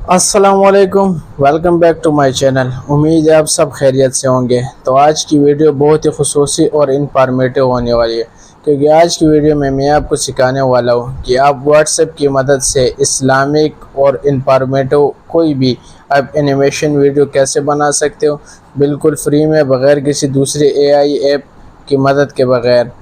अस्सलामुअलैकुम। Welcome back to my channel. उम्मीद है आप सब खैरियत से होंगे। तो आज की वीडियो बहुत ही खुसूसी और इंफॉर्मेटिव होने वाली है, क्योंकि आज की वीडियो में मैं आपको सिखाने वाला हूँ कि आप व्हाट्सएप की मदद से इस्लामिक और इंफॉर्मेटिव कोई भी आप एनिमेशन वीडियो कैसे बना सकते हो, बिल्कुल फ्री में, बग़ैर किसी दूसरे एआई ऐप की मदद के बग़ैर।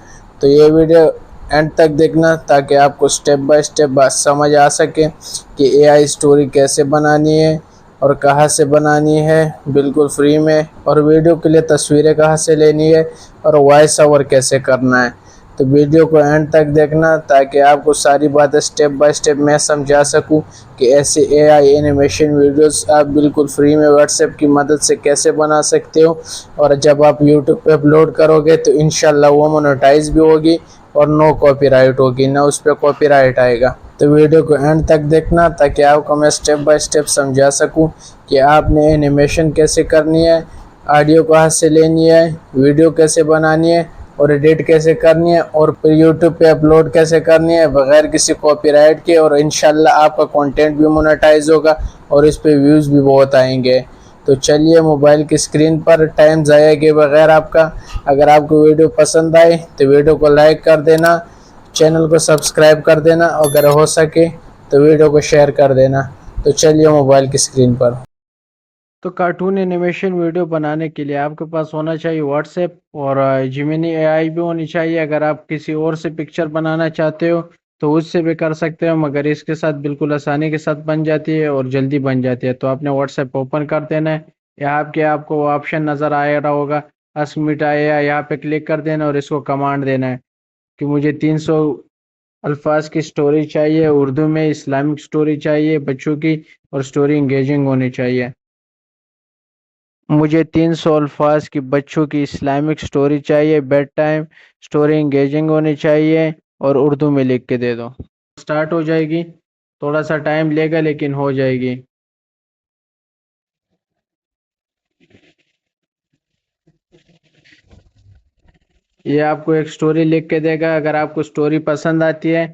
तो ये वीडियो एंड तक देखना ताकि आपको स्टेप बाय स्टेप बात समझ आ सके कि एआई स्टोरी कैसे बनानी है और कहाँ से बनानी है, बिल्कुल फ्री में। और वीडियो के लिए तस्वीरें कहाँ से लेनी है और वॉइस ओवर कैसे करना है। तो वीडियो को एंड तक देखना ताकि आपको सारी बातें स्टेप बाय स्टेप मैं समझा सकूं कि ऐसे एआई एनिमेशन वीडियोस आप बिल्कुल फ्री में व्हाट्सएप की मदद से कैसे बना सकते हो। और जब आप यूट्यूब पे अपलोड करोगे तो इंशाल्लाह वो मोनेटाइज भी होगी और नो कॉपीराइट होगी, ना उस पर कॉपीराइट आएगा। तो वीडियो को एंड तक देखना ताकि आपको मैं स्टेप बाय स्टेप समझा सकूं कि आपने एनिमेशन कैसे करनी है, ऑडियो कहाँ से लेनी है, वीडियो कैसे बनानी है और एडिट कैसे करनी है, और फिर यूट्यूब पे अपलोड कैसे करनी है बगैर किसी कॉपीराइट के। और इंशाल्लाह आपका कंटेंट भी मोनेटाइज होगा और इस पे व्यूज़ भी बहुत आएंगे। तो चलिए मोबाइल की स्क्रीन पर टाइम ज़ाया किए बगैर आपका, अगर आपको वीडियो पसंद आए तो वीडियो को लाइक कर देना, चैनल को सब्सक्राइब कर देना, अगर हो सके तो वीडियो को शेयर कर देना। तो चलिए मोबाइल की स्क्रीन पर। तो कार्टून एनिमेशन वीडियो बनाने के लिए आपके पास होना चाहिए व्हाट्सएप और जिमिनी एआई भी होनी चाहिए। अगर आप किसी और से पिक्चर बनाना चाहते हो तो उससे भी कर सकते हो, मगर इसके साथ बिल्कुल आसानी के साथ बन जाती है और जल्दी बन जाती है। तो आपने व्हाट्सएप ओपन कर देना है। यहाँ के आपको ऑप्शन नज़र आ रहा होगा आस्क मी टू एआई, यहाँ पे क्लिक कर देना और इसको कमांड देना है कि मुझे 300 अल्फाज की स्टोरी चाहिए, उर्दू में इस्लामिक स्टोरी चाहिए बच्चों की, और स्टोरी इंगेजिंग होनी चाहिए। मुझे 300 अल्फाज की बच्चों की इस्लामिक स्टोरी चाहिए, बेड टाइम स्टोरी इंगेजिंग होनी चाहिए, और उर्दू में लिख के दे दो। स्टार्ट हो जाएगी, थोड़ा सा टाइम लेगा लेकिन हो जाएगी। ये आपको एक स्टोरी लिख के देगा। अगर आपको स्टोरी पसंद आती है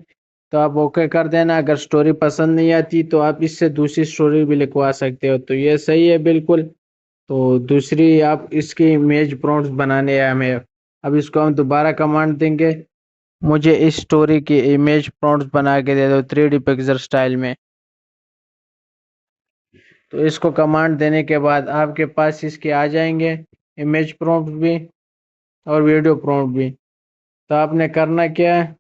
तो आप ओके कर देना, अगर स्टोरी पसंद नहीं आती तो आप इससे दूसरी स्टोरी भी लिखवा सकते हो। तो ये सही है बिल्कुल। तो दूसरी आप इसकी इमेज प्रॉम्प्ट्स बनाने हैं हमें। अब इसको हम दोबारा कमांड देंगे, मुझे इस स्टोरी की इमेज प्रॉम्प्ट्स बना के दे दो 3D पिक्चर स्टाइल में। तो इसको कमांड देने के बाद आपके पास इसके आ जाएंगे इमेज प्रॉम्प्ट भी और वीडियो प्रॉम्प्ट भी। तो आपने करना क्या है,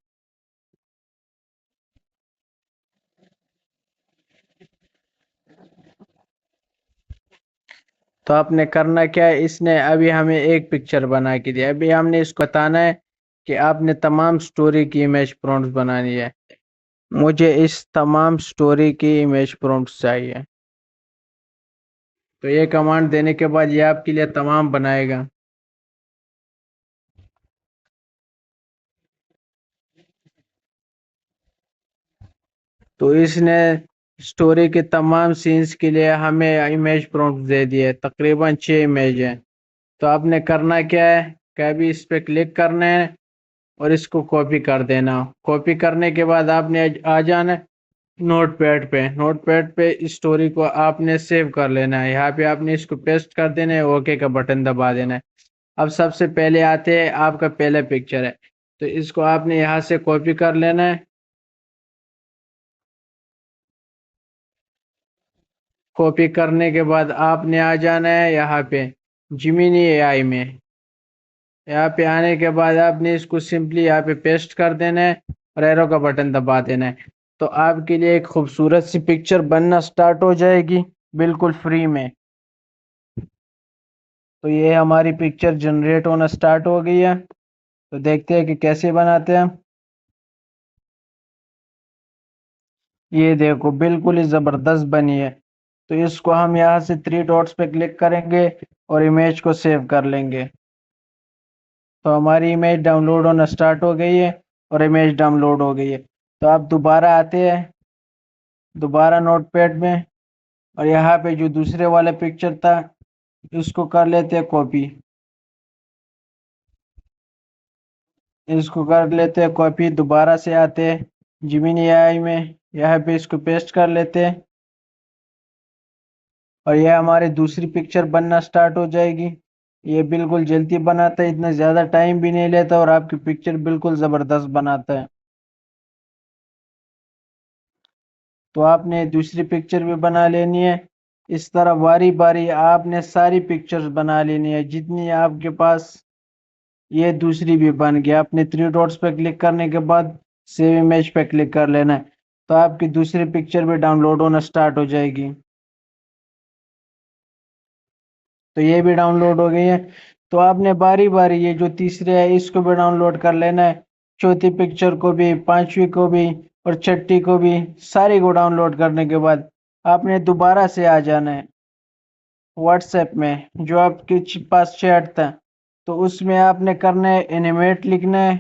तो आपने करना क्या है, इसने अभी हमें एक पिक्चर बना के दिया। अभी हमने इसको बताना है कि आपने तमाम स्टोरी की इमेज प्रॉम्प्ट्स बनानी है। मुझे इस तमाम स्टोरी की इमेज प्रॉम्प्ट्स चाहिए। तो ये कमांड देने के बाद ये आपके लिए तमाम बनाएगा। तो इसने स्टोरी के तमाम सीन्स के लिए हमें इमेज प्रॉम्प्ट दे दिए, तकरीबन 6 इमेज हैं। तो आपने करना क्या है कि अभी इस पे क्लिक करना है और इसको कॉपी कर देना। कॉपी करने के बाद आपने आ जाना है नोटपैड पे। नोटपैड पे इस स्टोरी को आपने सेव कर लेना है। यहाँ पे आपने इसको पेस्ट कर देना है, ओके का बटन दबा देना है। अब सबसे पहले आते हैं आपका पहला पिक्चर है, तो इसको आपने यहाँ से कॉपी कर लेना है। कॉपी करने के बाद आपने आ जाना है यहाँ पे जिमिनी एआई में। यहाँ पे आने के बाद आपने इसको सिंपली यहाँ पे पेस्ट कर देना है और एरो का बटन दबा देना है। तो आपके लिए एक खूबसूरत सी पिक्चर बनना स्टार्ट हो जाएगी बिल्कुल फ्री में। तो ये हमारी पिक्चर जनरेट होना स्टार्ट हो गई है। तो देखते हैं कि कैसे बनाते हैं। ये देखो बिल्कुल ही ज़बरदस्त बनी है। तो इसको हम यहाँ से थ्री डॉट्स पे क्लिक करेंगे और इमेज को सेव कर लेंगे। तो हमारी इमेज डाउनलोड होना स्टार्ट हो गई है और इमेज डाउनलोड हो गई है। तो आप दोबारा आते हैं दोबारा नोटपैड में, और यहाँ पे जो दूसरे वाला पिक्चर था इसको कर लेते हैं कॉपी। इसको कर लेते हैं कॉपी, दोबारा से आते हैं जिमिनी एआई में, यहाँ पे इसको पेस्ट कर लेते हैं। और ये हमारी दूसरी पिक्चर बनना स्टार्ट हो जाएगी। ये बिल्कुल जल्दी बनाता है, इतना ज़्यादा टाइम भी नहीं लेता और आपकी पिक्चर बिल्कुल ज़बरदस्त बनाता है। तो आपने दूसरी पिक्चर भी बना लेनी है। इस तरह बारी बारी आपने सारी पिक्चर्स बना लेनी है जितनी आपके पास। ये दूसरी भी बन गई। आपने थ्री डॉट्स पे क्लिक करने के बाद सेव इमेज पे क्लिक कर लेना है, तो आपकी दूसरी पिक्चर भी डाउनलोड होना स्टार्ट हो जाएगी। तो ये भी डाउनलोड हो गई है। तो आपने बारी बारी ये जो तीसरे है इसको भी डाउनलोड कर लेना है, चौथी पिक्चर को भी, पांचवी को भी और छठी को भी। सारी को डाउनलोड करने के बाद आपने दोबारा से आ जाना है व्हाट्सएप में जो आपके पास चैट था। तो उसमें आपने करना है एनिमेट लिखना है,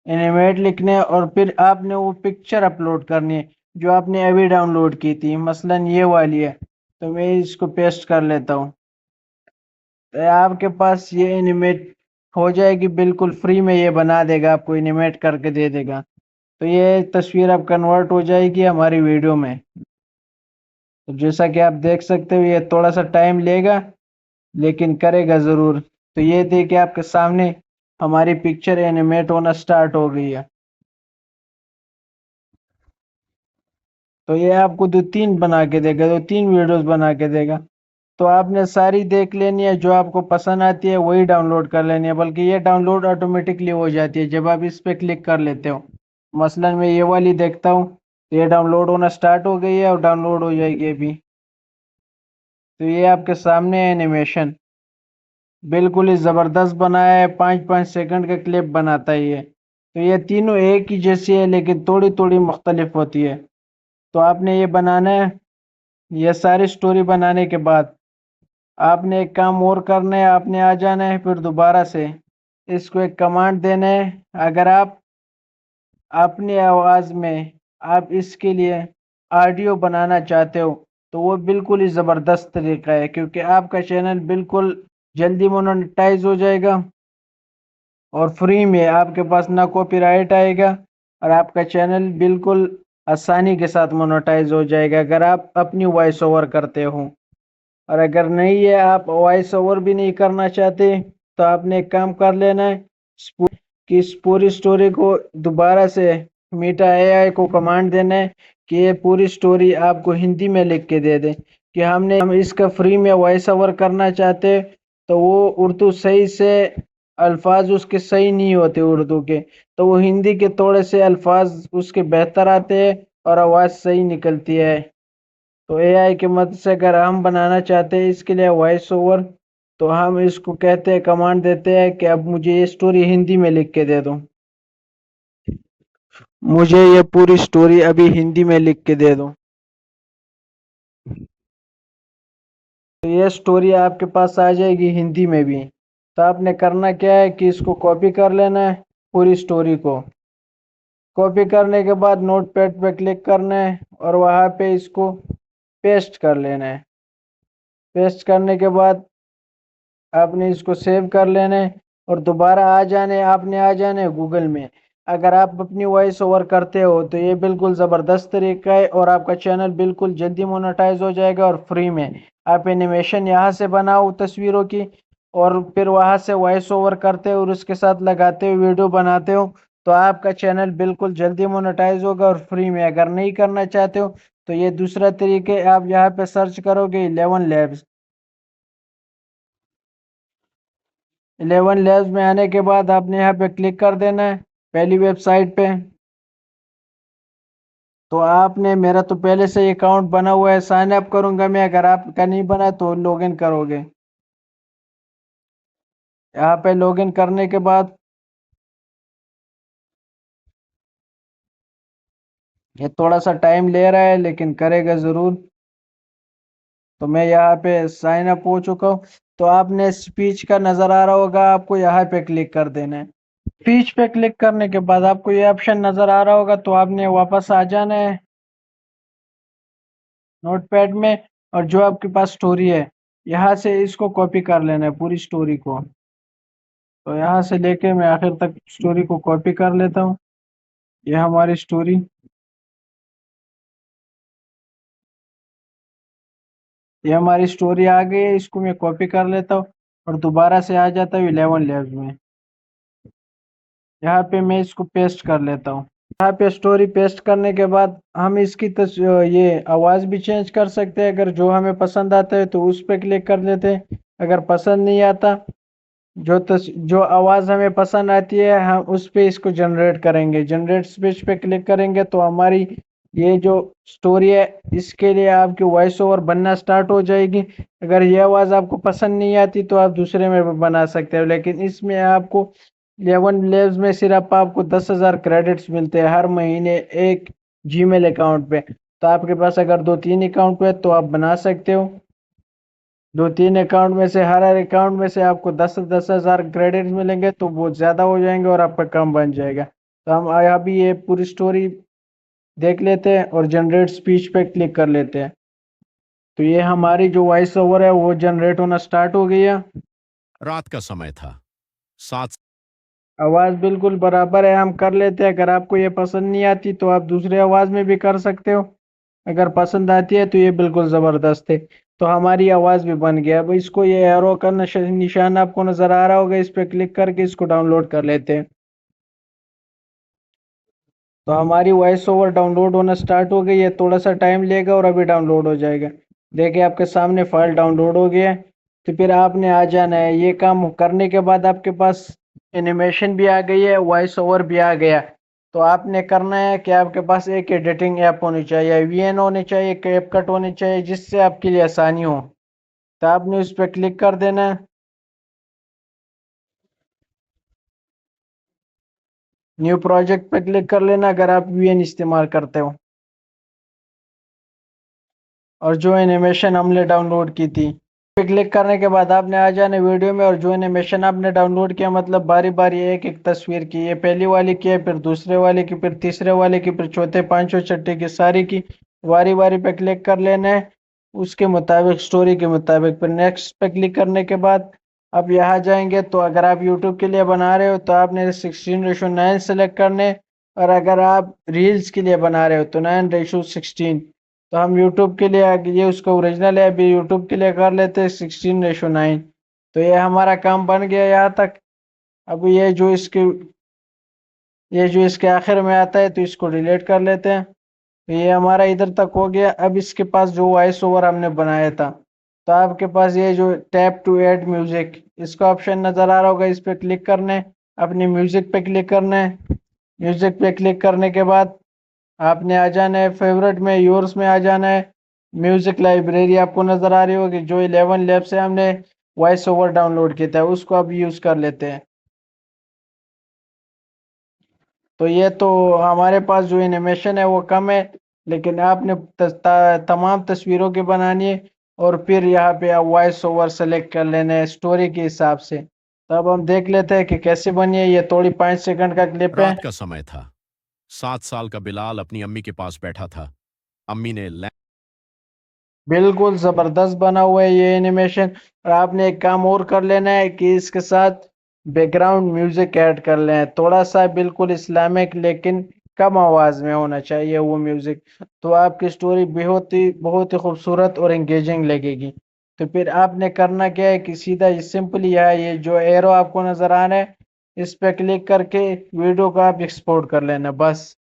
एनिमेट लिखने है और फिर आपने वो पिक्चर अपलोड करनी है जो आपने अभी डाउनलोड की थी, मसलन ये वाली है। तो मैं इसको पेस्ट कर लेता हूँ। तो आपके पास ये एनिमेट हो जाएगी, बिल्कुल फ्री में ये बना देगा, आपको एनिमेट करके दे देगा। तो ये तस्वीर अब कन्वर्ट हो जाएगी हमारी वीडियो में। तो जैसा कि आप देख सकते हो ये थोड़ा सा टाइम लेगा लेकिन करेगा ज़रूर। तो ये देखिए आपके सामने हमारी पिक्चर एनिमेट होना स्टार्ट हो गई है। तो ये आपको दो तीन बना के देगा, दो तीन वीडियोस बना के देगा। तो आपने सारी देख लेनी है, जो आपको पसंद आती है वही डाउनलोड कर लेनी है, बल्कि ये डाउनलोड ऑटोमेटिकली हो जाती है जब आप इस पे क्लिक कर लेते हो। मसलन मैं ये वाली देखता हूँ, तो ये डाउनलोड होना स्टार्ट हो गई है और डाउनलोड हो जाएगी अभी। तो ये आपके सामने है एनिमेशन, बिल्कुल ही ज़बरदस्त बनाया है, 5-5 सेकंड का क्लिप बनाता है ये। तो ये तीनों एक ही जैसी है लेकिन थोड़ी थोड़ी मुख्तलिफ होती है। तो आपने ये बनाना है। ये सारी स्टोरी बनाने के बाद आपने एक काम और करना है, आपने आ जाना है फिर दोबारा से इसको एक कमांड देना है। अगर आप अपनी आवाज़ में आप इसके लिए ऑडियो बनाना चाहते हो तो वो बिल्कुल ही ज़बरदस्त तरीका है, क्योंकि आपका चैनल बिल्कुल जल्दी मोनेटाइज हो जाएगा और फ्री में आपके पास ना कॉपीराइट आएगा और आपका चैनल बिल्कुल आसानी के साथ मोनेटाइज हो जाएगा अगर आप अपनी वॉइस ओवर करते हो। और अगर नहीं है, आप वॉइस ओवर भी नहीं करना चाहते, तो आपने एक काम कर लेना है कि इस पूरी स्टोरी को दोबारा से मीटा एआई को कमांड देना है कि ये पूरी स्टोरी आपको हिंदी में लिख के दे दे। कि हम इसका फ्री में वॉइस ओवर करना चाहते, तो वो उर्दू सही से अल्फाज उसके सही नहीं होते उर्दू के, तो वो हिंदी के थोड़े से अल्फाज उसके बेहतर आते हैं और आवाज़ सही निकलती है। तो एआई की मदद से अगर हम बनाना चाहते हैं इसके लिए वॉइस ओवर, तो हम इसको कहते हैं, कमांड देते हैं कि अब मुझे ये स्टोरी हिंदी में लिख के दे दो, मुझे ये पूरी स्टोरी अभी हिंदी में लिख के दे दो। तो ये स्टोरी आपके पास आ जाएगी हिंदी में भी। तो आपने करना क्या है कि इसको कॉपी कर लेना है, पूरी स्टोरी को कॉपी करने के बाद नोटपैड पे क्लिक करना है और वहाँ पे इसको पेस्ट कर लेना है। पेस्ट करने के बाद आपने इसको सेव कर लेना है और दोबारा आपने आ जाने गूगल में। अगर आप अपनी वॉइस ओवर करते हो तो ये बिल्कुल ज़बरदस्त तरीका है और आपका चैनल बिल्कुल जल्दी मोनेटाइज हो जाएगा और फ्री में। आप एनिमेशन यहाँ से बनाओ तस्वीरों की और फिर वहाँ से वॉइस ओवर करते हो और उसके साथ लगाते हो, वीडियो बनाते हो, तो आपका चैनल बिल्कुल जल्दी मोनेटाइज होगा और फ्री में। अगर नहीं करना चाहते हो तो ये दूसरा तरीके, आप यहाँ पे सर्च करोगे 11 लैब्स। 11 लैब्स में आने के बाद आपने यहाँ पे क्लिक कर देना है पहली वेबसाइट पे। तो आपने, मेरा तो पहले से ही अकाउंट बना हुआ है, साइन अप करूंगा मैं, अगर आपका नहीं बना तो लॉगिन करोगे। यहाँ पे लॉगिन करने के बाद ये थोड़ा सा टाइम ले रहा है लेकिन करेगा ज़रूर। तो मैं यहाँ पे साइन अप हो चुका हूँ। तो आपने स्पीच का नज़र आ रहा होगा, आपको यहाँ पे क्लिक कर देना है। स्पीच पे क्लिक करने के बाद आपको ये ऑप्शन नज़र आ रहा होगा, तो आपने वापस आ जाना है नोटपैड में और जो आपके पास स्टोरी है यहाँ से इसको कॉपी कर लेना है पूरी स्टोरी को। तो यहाँ से लेके मैं आखिर तक स्टोरी को कॉपी कर लेता हूँ। ये हमारी स्टोरी। ये हमारी स्टोरी आ गई है, इसको मैं कॉपी कर लेता हूँ और दोबारा से आ जाता हूँ 11 लैब्स में। यहाँ पे मैं इसको पेस्ट कर लेता हूँ। यहाँ पे स्टोरी पेस्ट करने के बाद हम इसकी ये आवाज़ भी चेंज कर सकते हैं। अगर जो हमें पसंद आता है तो उस पर क्लिक कर लेते हैं। अगर पसंद नहीं आता, जो आवाज़ हमें पसंद आती है, हम उस पे इसको जनरेट करेंगे। जनरेट स्पीच पे क्लिक करेंगे तो हमारी ये जो स्टोरी है, इसके लिए आपकी वॉइस ओवर बनना स्टार्ट हो जाएगी। अगर ये आवाज़ आपको पसंद नहीं आती तो आप दूसरे में भी बना सकते हो, लेकिन इसमें आपको 11 लेव्स में सिर्फ आपको 10,000 क्रेडिट्स मिलते हैं हर महीने एक जीमेल अकाउंट पे। तो आपके पास अगर 2-3 अकाउंट है तो आप बना सकते हो। 2-3 अकाउंट में से हर हर अकाउंट में से आपको 10,000 क्रेडिट मिलेंगे तो वो ज़्यादा हो जाएंगे और आपका कम बन जाएगा। तो हम अभी ये पूरी स्टोरी देख लेते हैं और जनरेट स्पीच पे क्लिक कर लेते हैं। तो ये हमारी जो वॉइस ओवर है वो जनरेट होना स्टार्ट हो गई है। रात का समय था। 7 आवाज़ बिल्कुल बराबर है, हम कर लेते हैं। अगर आपको ये पसंद नहीं आती तो आप दूसरे आवाज़ में भी कर सकते हो। अगर पसंद आती है तो ये बिल्कुल ज़बरदस्त है। तो हमारी आवाज़ भी बन गया। अब इसको ये एरो का निशान आपको नज़र आ रहा होगा, इस पर क्लिक करके इसको डाउनलोड कर लेते हैं। तो हमारी वॉइस ओवर डाउनलोड होना स्टार्ट हो गई है। थोड़ा सा टाइम लेगा और अभी डाउनलोड हो जाएगा। देखिए आपके सामने फाइल डाउनलोड हो गया है। तो फिर आपने आ जाना है। ये काम करने के बाद आपके पास एनिमेशन भी आ गई है, वॉइस ओवर भी आ गया। तो आपने करना है कि आपके पास एक एडिटिंग ऐप होनी चाहिए, वीएन होनी चाहिए, कैपकट होनी चाहिए, जिससे आपके लिए आसानी हो। तो आपने उस पर क्लिक कर देना है। न्यू प्रोजेक्ट पे क्लिक कर लेना अगर आप वीएन इस्तेमाल करते हो। और जो एनिमेशन हमने डाउनलोड की थी पे क्लिक करने के बाद आपने आ जाना वीडियो में, और जो एनिमेशन आपने डाउनलोड किया, मतलब बारी बारी एक एक तस्वीर की, ये पहली वाली की है, फिर दूसरे वाले की, फिर तीसरे वाले की, फिर चौथे पांचवें छठे की, सारी की बारी बारी पे क्लिक कर लेना है उसके मुताबिक, स्टोरी के मुताबिक। फिर नेक्स्ट पे क्लिक करने के बाद अब यहाँ जाएंगे। तो अगर आप यूट्यूब के लिए बना रहे हो तो आपने 16:9 सेलेक्ट करने, और अगर आप रील्स के लिए बना रहे हो तो 9:16। तो हम यूट्यूब के लिए ये उसका ओरिजिनल है, अभी यूट्यूब के लिए कर लेते हैं 16:9। तो ये हमारा काम बन गया यहाँ तक। अब ये जो इसके आखिर में आता है तो इसको डिलीट कर लेते हैं। तो ये हमारा इधर तक हो गया। अब इसके पास जो वॉइस ओवर हमने बनाया था, तो आपके पास ये जो टैप टू ऐड म्यूजिक, इसका ऑप्शन नजर आ रहा होगा, इस पे क्लिक करना है। अपने म्यूजिक पे क्लिक करना है। म्यूजिक पे क्लिक करने के बाद आपने आ जाना है फेवरेट में, योर्स में आ जाना है। म्यूजिक लाइब्रेरी आपको नजर आ रही होगी, जो 11 लैब से हमने वॉइस ओवर डाउनलोड किया था, उसको अब यूज कर लेते हैं। तो ये तो हमारे पास जो एनिमेशन है वो कम है, लेकिन आपने तमाम तस्वीरों की बनानी है। और फिर यहाँ पे आप वॉइस ओवर सेलेक्ट कर लेना है स्टोरी के हिसाब से। तो अब हम देख लेते हैं कि कैसे बनी है। ये थोड़ी 5 सेकंड का क्लिप है। रात का समय था। 7 साल का बिलाल अपनी अम्मी के पास बैठा था। अम्मी ने बिल्कुल जबरदस्त बना हुआ है ये एनिमेशन। और आपने एक काम और कर लेना है कि इसके साथ बैकग्राउंड म्यूजिक ऐड कर लें, थोड़ा सा बिल्कुल इस्लामिक, लेकिन कम आवाज में होना चाहिए वो म्यूजिक। तो आपकी स्टोरी बहुत ही खूबसूरत और एंगेजिंग लगेगी। तो फिर आपने करना क्या है कि सीधा सिंपली ये जो एरो आपको नजर आ रहा है, इस पे क्लिक करके वीडियो को आप एक्सपोर्ट कर लेना बस।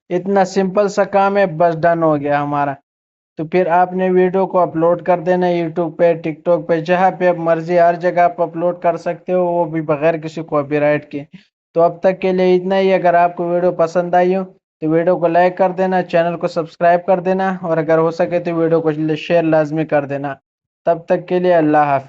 इतना सिंपल सा काम है, बस डन हो गया हमारा। तो फिर आपने वीडियो को अपलोड कर देना यूट्यूब पे, टिकटॉक पे, जहाँ पे आप मर्जी, हर जगह आप अपलोड कर सकते हो, वो भी बगैर किसी कॉपीराइट के। तो अब तक के लिए इतना ही। अगर आपको वीडियो पसंद आई हो तो वीडियो को लाइक कर देना, चैनल को सब्सक्राइब कर देना, और अगर हो सके तो वीडियो को शेयर लाजमी कर देना। तब तक के लिए अल्लाह हाफिज।